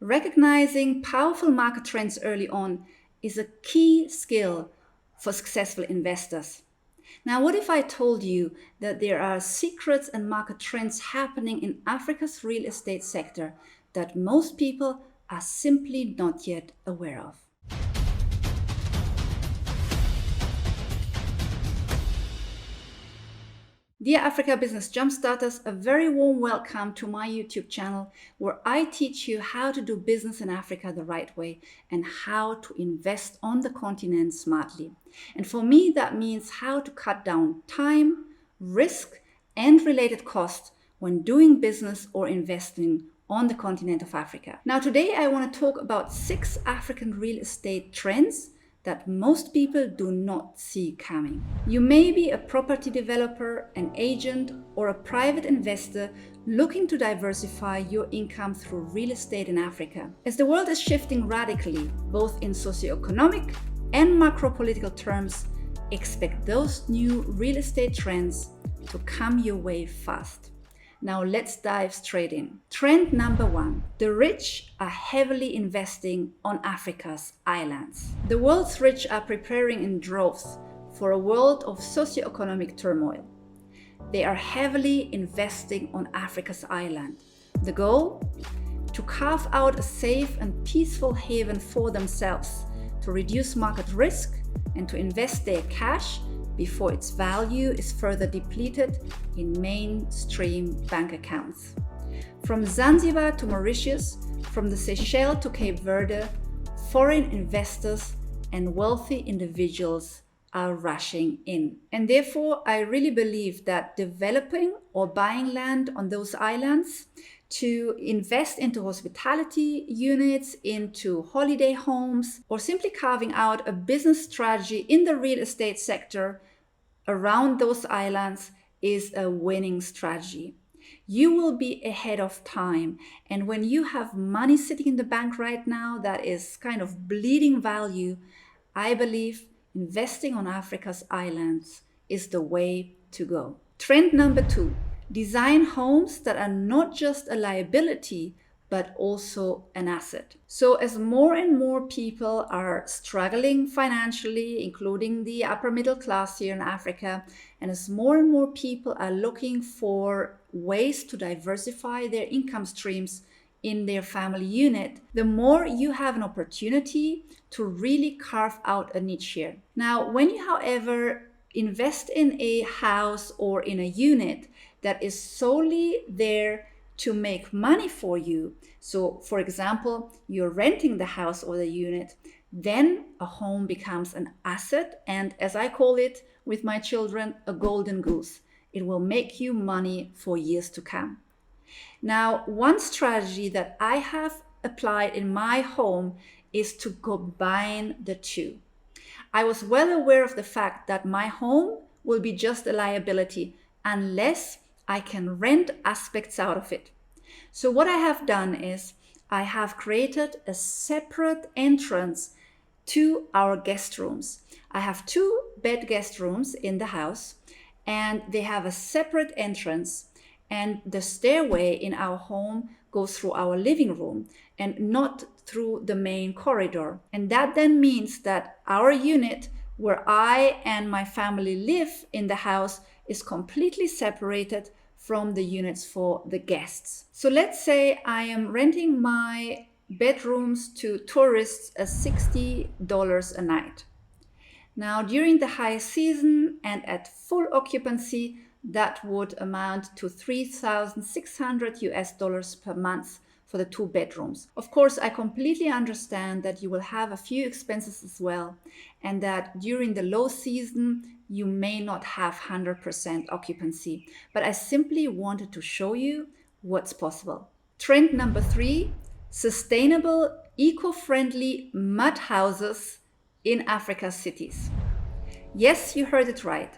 Recognizing powerful market trends early on is a key skill for successful investors. Now, what if I told you that there are secrets and market trends happening in Africa's real estate sector that most people are simply not yet aware of? Dear Africa Business Jumpstarters, a very warm welcome to my YouTube channel where I teach you how to do business in Africa the right way and how to invest on the continent smartly. And for me, that means how to cut down time, risk, and related costs when doing business or investing on the continent of Africa. Now, today I want to talk about 6 African real estate trends that most people do not see coming. You may be a property developer, an agent, or a private investor looking to diversify your income through real estate in Africa. As the world is shifting radically, both in socioeconomic and macro-political terms, expect those new real estate trends to come your way fast. Now let's dive straight in. Trend number 1. The rich are heavily investing on Africa's islands. The world's rich are preparing in droves for a world of socioeconomic turmoil. They are heavily investing on Africa's island. The goal? To carve out a safe and peaceful haven for themselves, to reduce market risk and to invest their cash before its value is further depleted in mainstream bank accounts. From Zanzibar to Mauritius, from the Seychelles to Cape Verde, foreign investors and wealthy individuals are rushing in. And therefore, I really believe that developing or buying land on those islands to invest into hospitality units, into holiday homes, or simply carving out a business strategy in the real estate sector around those islands is a winning strategy. You will be ahead of time. And when you have money sitting in the bank right now that is kind of bleeding value, I believe investing on Africa's islands is the way to go. Trend number 2. Design homes that are not just a liability, but also an asset. So as more and more people are struggling financially, including the upper middle class here in Africa, and as more and more people are looking for ways to diversify their income streams in their family unit, the more you have an opportunity to really carve out a niche here. Now, when you, however, invest in a house or in a unit that is solely there to make money for you. So, for example, you're renting the house or the unit, then a home becomes an asset, and as I call it with my children, a golden goose. It will make you money for years to come. Now, one strategy that I have applied in my home is to combine the two. I was well aware of the fact that my home will be just a liability unless I can rent aspects out of it. So what I have done is I have created a separate entrance to our guest rooms. I have 2 bed guest rooms in the house, and they have a separate entrance, and the stairway in our home goes through our living room and not through the main corridor. And that then means that our unit where I and my family live in the house is completely separated from the units for the guests. So let's say I am renting my bedrooms to tourists at $60 a night. Now, during the high season and at full occupancy, that would amount to $3,600 per month for the 2 bedrooms. Of course, I completely understand that you will have a few expenses as well, and that during the low season, you may not have 100% occupancy, but I simply wanted to show you what's possible. Trend number 3, sustainable, eco-friendly mud houses in Africa's cities. Yes, you heard it right.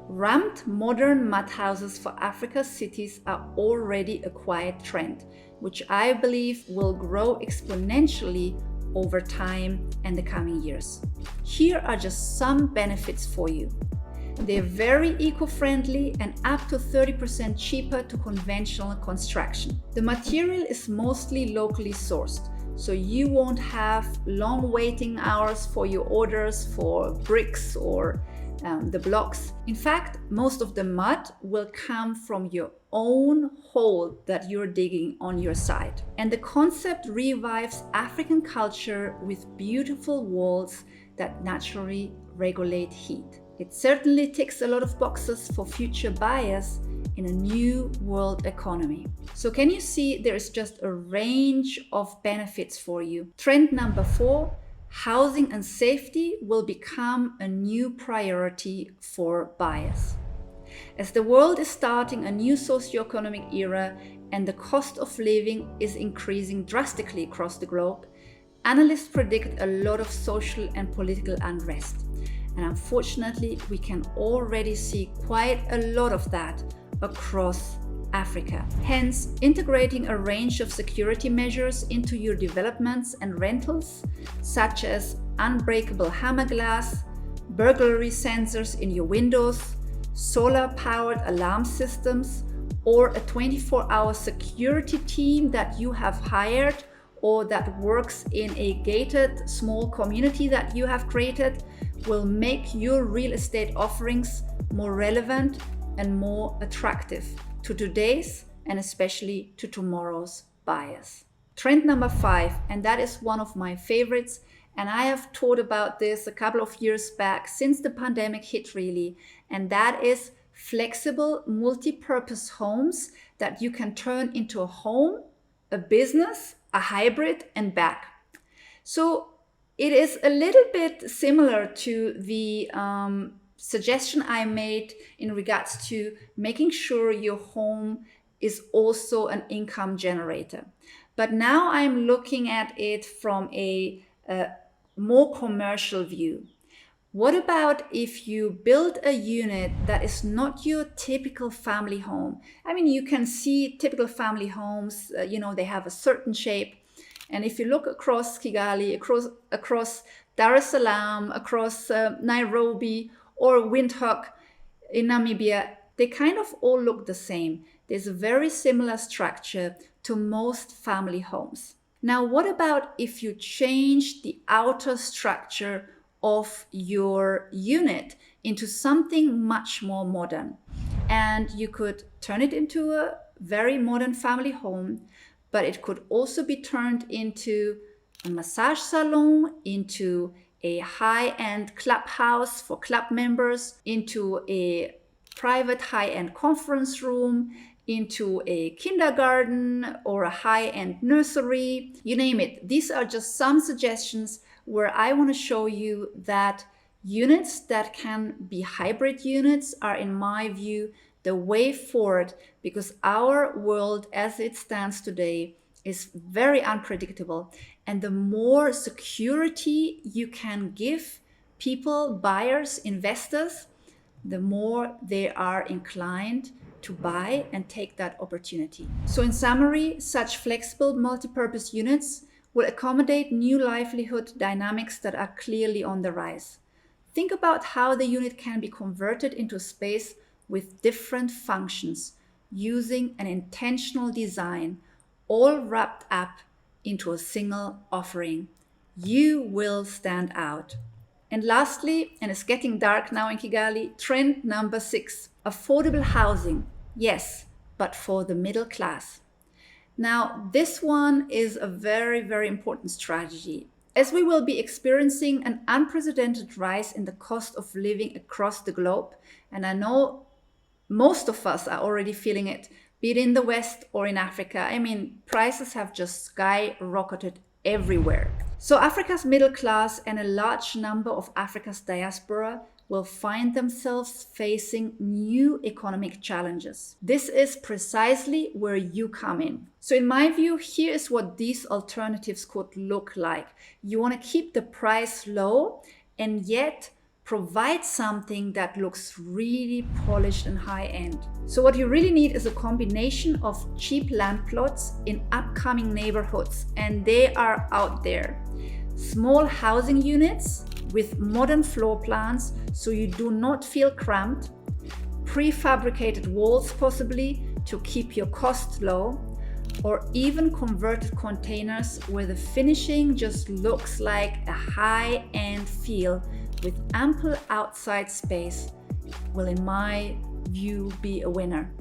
Ramped modern mud houses for Africa's cities are already a quiet trend, which I believe will grow exponentially over time and the coming years. Here are just some benefits for you. They're very eco-friendly and up to 30% cheaper to conventional construction. The material is mostly locally sourced, so you won't have long waiting hours for your orders for bricks or the blocks. In fact, most of the mud will come from your own hole that you're digging on your site. And the concept revives African culture with beautiful walls that naturally regulate heat. It certainly ticks a lot of boxes for future buyers in a new world economy. So can you see there is just a range of benefits for you? Trend number 4, housing and safety will become a new priority for buyers. As the world is starting a new socioeconomic era and the cost of living is increasing drastically across the globe, analysts predict a lot of social and political unrest. And unfortunately, we can already see quite a lot of that across Africa. Hence, integrating a range of security measures into your developments and rentals, such as unbreakable hammer glass, burglary sensors in your windows, solar-powered alarm systems, or a 24-hour security team that you have hired or that works in a gated small community that you have created, will make your real estate offerings more relevant and more attractive to today's and especially to tomorrow's buyers. Trend number 5, and that is one of my favorites, and I have taught about this a couple of years back since the pandemic hit really, and that is flexible multi-purpose homes that you can turn into a home, a business, a hybrid, and back. So it is a little bit similar to the suggestion I made in regards to making sure your home is also an income generator. But now I'm looking at it from a more commercial view. What about if you build a unit that is not your typical family home? I mean, you can see typical family homes, they have a certain shape. And if you look across Kigali, across Dar es Salaam, across Nairobi or Windhoek in Namibia, they kind of all look the same. There's a very similar structure to most family homes. Now, what about if you change the outer structure of your unit into something much more modern? And you could turn it into a very modern family home, but it could also be turned into a massage salon, into a high-end clubhouse for club members, into a private high-end conference room, into a kindergarten or a high-end nursery, you name it. These are just some suggestions where I want to show you that units that can be hybrid units are, in my view, the way forward, because our world as it stands today is very unpredictable. And the more security you can give people, buyers, investors, the more they are inclined to buy and take that opportunity. So in summary, such flexible multi-purpose units will accommodate new livelihood dynamics that are clearly on the rise. Think about how the unit can be converted into a space with different functions using an intentional design, all wrapped up into a single offering. You will stand out. And lastly, and it's getting dark now in Kigali, trend number 6, affordable housing. Yes, but for the middle class. Now, this one is a very, very important strategy, as we will be experiencing an unprecedented rise in the cost of living across the globe. And I know most of us are already feeling it, be it in the West or in Africa. I mean, prices have just skyrocketed everywhere. So Africa's middle class and a large number of Africa's diaspora will find themselves facing new economic challenges. This is precisely where you come in. So in my view, here is what these alternatives could look like. You want to keep the price low and yet provide something that looks really polished and high-end. So what you really need is a combination of cheap land plots in upcoming neighborhoods, and they are out there. Small housing units with modern floor plans so you do not feel cramped, prefabricated walls possibly to keep your costs low, or even converted containers where the finishing just looks like a high-end feel with ample outside space will, in my view, be a winner.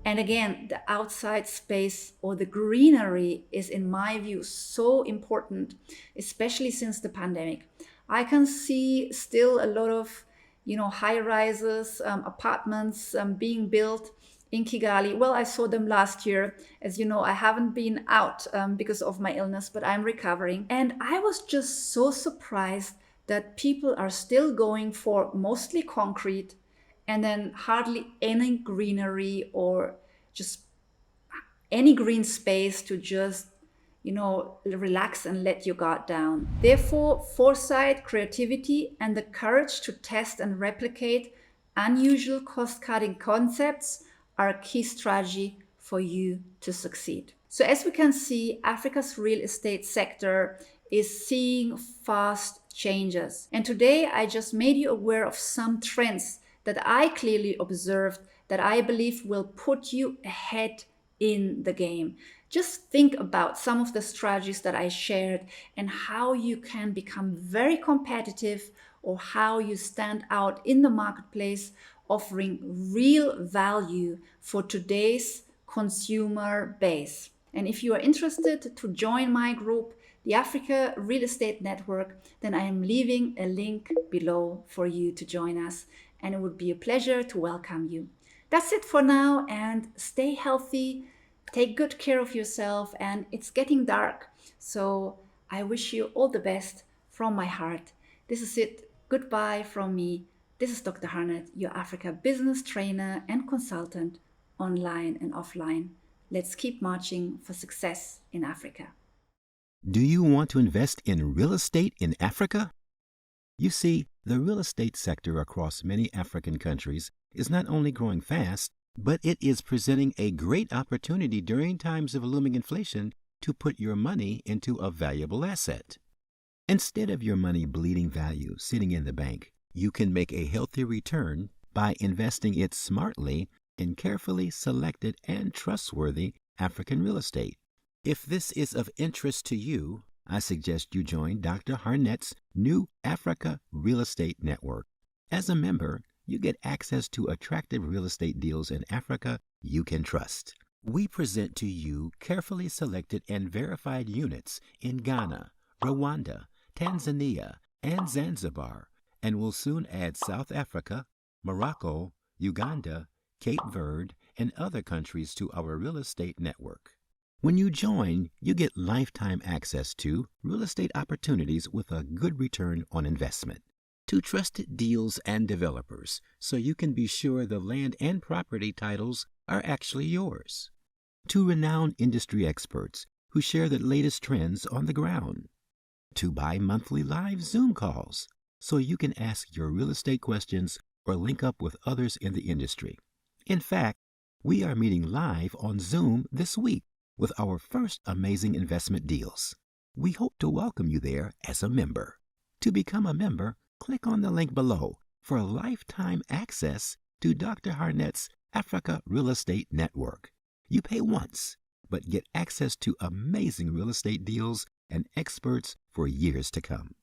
And again, the outside space or the greenery is, in my view, so important, especially since the pandemic. I can see still a lot of, high rises, apartments being built in Kigali. Well, I saw them last year. As you know, I haven't been out because of my illness, but I'm recovering. And I was just so surprised that people are still going for mostly concrete and then hardly any greenery or just any green space to just relax and let your guard down. Therefore, foresight, creativity, and the courage to test and replicate unusual cost-cutting concepts are a key strategy for you to succeed. So as we can see, Africa's real estate sector is seeing fast changes. And today I just made you aware of some trends that I clearly observed that I believe will put you ahead in the game. Just think about some of the strategies that I shared and how you can become very competitive or how you stand out in the marketplace, offering real value for today's consumer base. And if you are interested to join my group, the Africa Real Estate Network, then I am leaving a link below for you to join us, and it would be a pleasure to welcome you. That's it for now, and stay healthy, take good care of yourself, and it's getting dark, so I wish you all the best from my heart. This is it. Goodbye from me. This is Dr. Harnet, your Africa business trainer and consultant, online and offline. Let's keep marching for success in Africa. Do you want to invest in real estate in Africa? You see, the real estate sector across many African countries is not only growing fast, but it is presenting a great opportunity during times of looming inflation to put your money into a valuable asset. Instead of your money bleeding value sitting in the bank, you can make a healthy return by investing it smartly in carefully selected and trustworthy African real estate. If this is of interest to you, I suggest you join Dr. Harnet's new Africa Real Estate Network. As a member, you get access to attractive real estate deals in Africa you can trust. We present to you carefully selected and verified units in Ghana, Rwanda, Tanzania, and Zanzibar, and will soon add South Africa, Morocco, Uganda, Cape Verde, and other countries to our real estate network. When you join, you get lifetime access to real estate opportunities with a good return on investment, to trusted deals and developers, so you can be sure the land and property titles are actually yours, to renowned industry experts who share the latest trends on the ground, to buy monthly live Zoom calls, so you can ask your real estate questions or link up with others in the industry. In fact, we are meeting live on Zoom this week with our first amazing investment deals. We hope to welcome you there as a member. To become a member, click on the link below for lifetime access to Dr. Harnet's Africa Real Estate Network. You pay once, but get access to amazing real estate deals and experts for years to come.